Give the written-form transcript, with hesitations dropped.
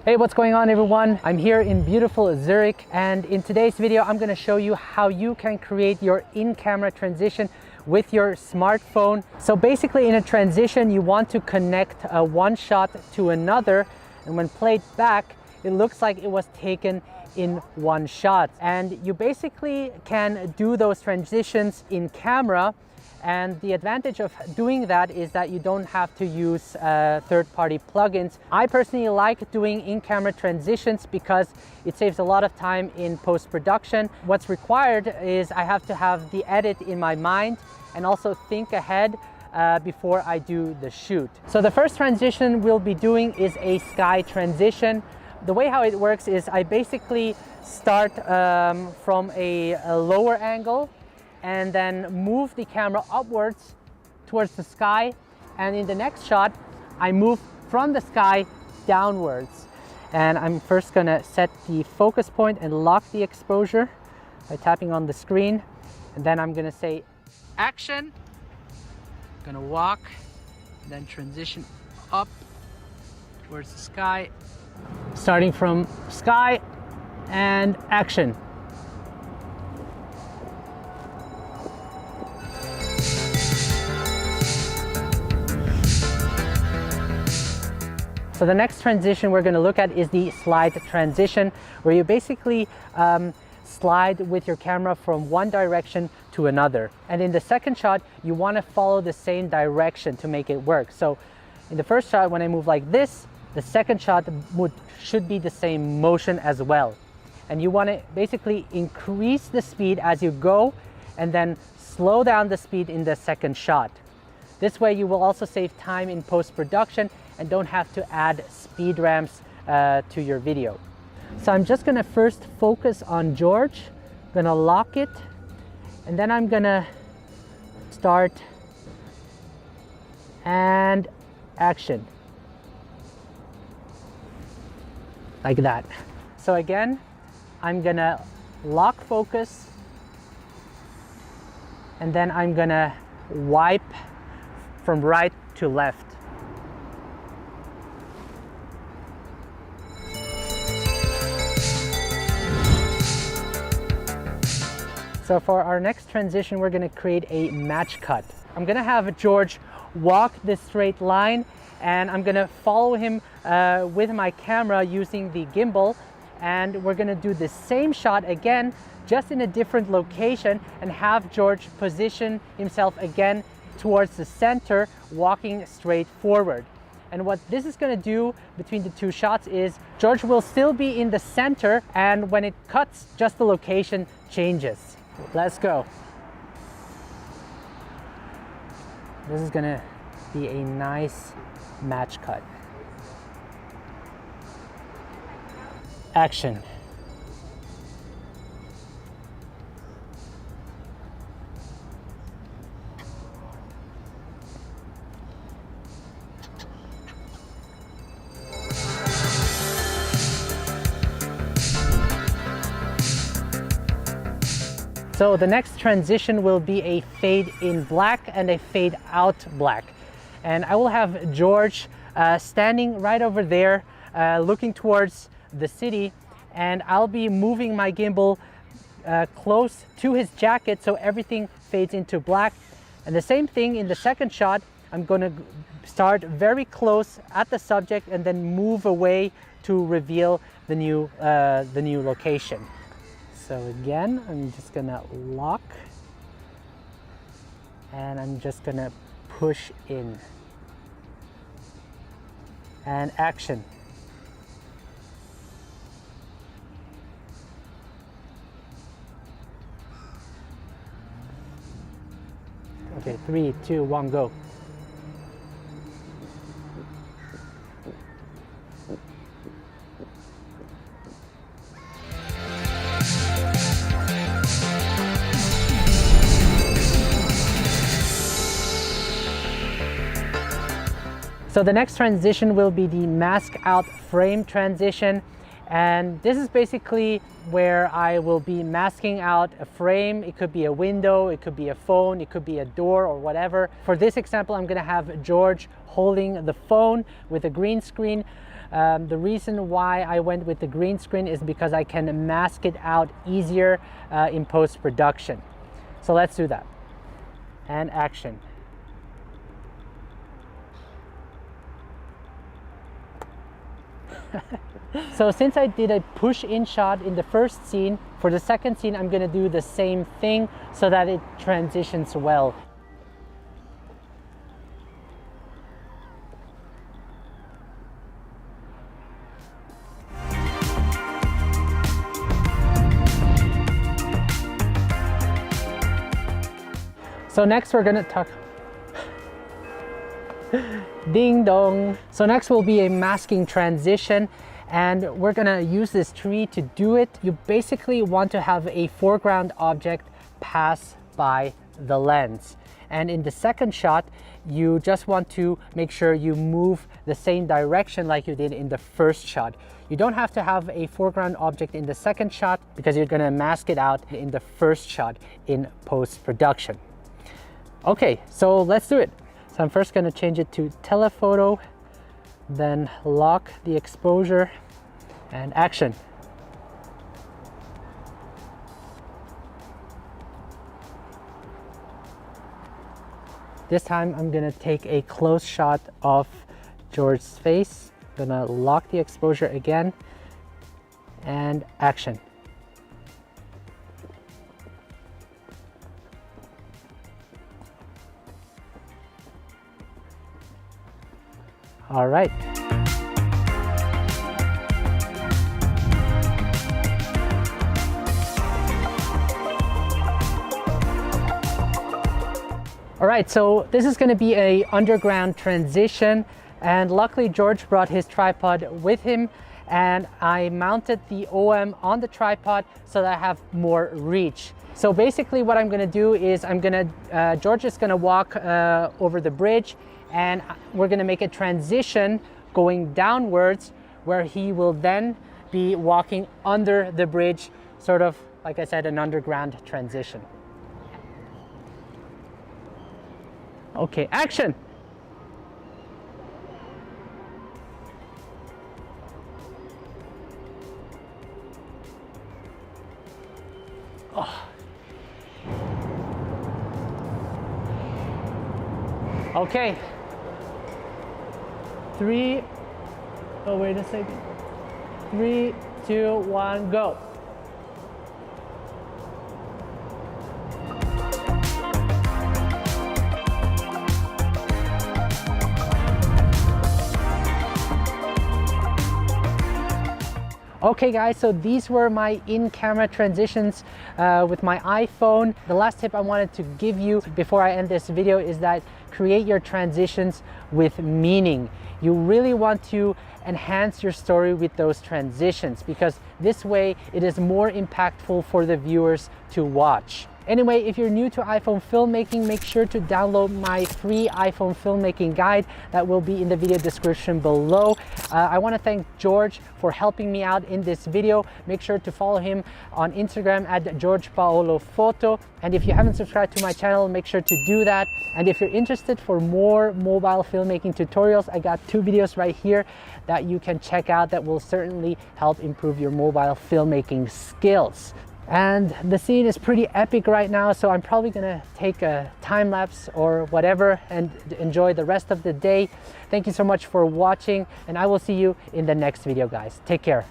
Hey, what's going on everyone? I'm here in beautiful Zurich, and in today's video I'm going to show you how you can create your in-camera transition with your smartphone. So basically in a transition you want to connect one shot to another, and when played back it looks like it was taken in one shot. And you basically can do those transitions in camera, and the advantage of doing that is that you don't have to use third-party plugins. I personally like doing in-camera transitions because it saves a lot of time in post-production. What's required is I have to have the edit in my mind and also think ahead before I do the shoot. So the first transition we'll be doing is a sky transition. The way how it works is I basically start from a lower angle and then move the camera upwards towards the sky, and in the next shot I move from the sky downwards. And I'm first gonna set the focus point and lock the exposure by tapping on the screen, and then I'm gonna say action. I'm gonna walk, then transition up towards the sky, starting from sky and action. So the next transition we're going to look at is the slide transition, where you basically slide with your camera from one direction to another. And in the second shot, you want to follow the same direction to make it work. So in the first shot, when I move like this, the second shot should be the same motion as well. And you want to basically increase the speed as you go and then slow down the speed in the second shot. This way you will also save time in post-production and don't have to add speed ramps to your video. So I'm just gonna first focus on George, gonna lock it, and then I'm gonna start and action. Like that. So again, I'm gonna lock focus, and then I'm gonna wipe from right to left. So for our next transition, we're going to create a match cut. I'm going to have George walk this straight line, and I'm going to follow him with my camera using the gimbal, and we're going to do the same shot again, just in a different location, and have George position himself again towards the center, walking straight forward. And what this is going to do between the two shots is George will still be in the center, and when it cuts, just the location changes. Let's go. This is gonna be a nice match cut. Action. So the next transition will be a fade in black and a fade out black. And I will have George standing right over there looking towards the city, and I'll be moving my gimbal close to his jacket so everything fades into black. And the same thing in the second shot, I'm going to start very close at the subject and then move away to reveal the new location. So again, I'm just gonna lock, and I'm just gonna push in, and action. Okay, 3, 2, 1, go. So the next transition will be the mask out frame transition, and this is basically where I will be masking out a frame. It could be a window, it could be a phone, it could be a door or whatever. For this example, I'm going to have George holding the phone with a green screen The reason why I went with the green screen is because I can mask it out easier in post-production. So let's do that. And action. So since I did a push-in shot in the first scene, for the second scene I'm gonna do the same thing so that it transitions well. So next we're gonna talk ding dong. So next will be a masking transition, and we're gonna use this tree to do it. You basically want to have a foreground object pass by the lens. And in the second shot, you just want to make sure you move the same direction like you did in the first shot. You don't have to have a foreground object in the second shot because you're gonna mask it out in the first shot in post-production. Okay, so let's do it. So I'm first going to change it to telephoto, then lock the exposure, and action. This time I'm going to take a close shot of George's face. I'm going to lock the exposure again, and action. All right. All right, so this is going to be a underground transition, and luckily George brought his tripod with him, and I mounted the OM on the tripod so that I have more reach. So basically what I'm going to do is George is going to walk over the bridge, and we're gonna make a transition going downwards where he will then be walking under the bridge, sort of, like I said, an underground transition. Okay, action! Oh. Okay. 3, oh wait a second. 3, 2, 1, go. Okay guys, so these were my in-camera transitions with my iPhone. The last tip I wanted to give you before I end this video is that create your transitions with meaning. You really want to enhance your story with those transitions, because this way it is more impactful for the viewers to watch. Anyway, if you're new to iPhone filmmaking, make sure to download my free iPhone filmmaking guide that will be in the video description below. I want to thank George for helping me out in this video. Make sure to follow him on Instagram at GeorgePaoloPhoto. And if you haven't subscribed to my channel, make sure to do that. And if you're interested for more mobile filmmaking tutorials, I got 2 videos right here that you can check out that will certainly help improve your mobile filmmaking skills. And the scene is pretty epic right now, so I'm probably gonna take a time lapse or whatever and enjoy the rest of the day. Thank you so much for watching, and I will see you in the next video, guys. Take care.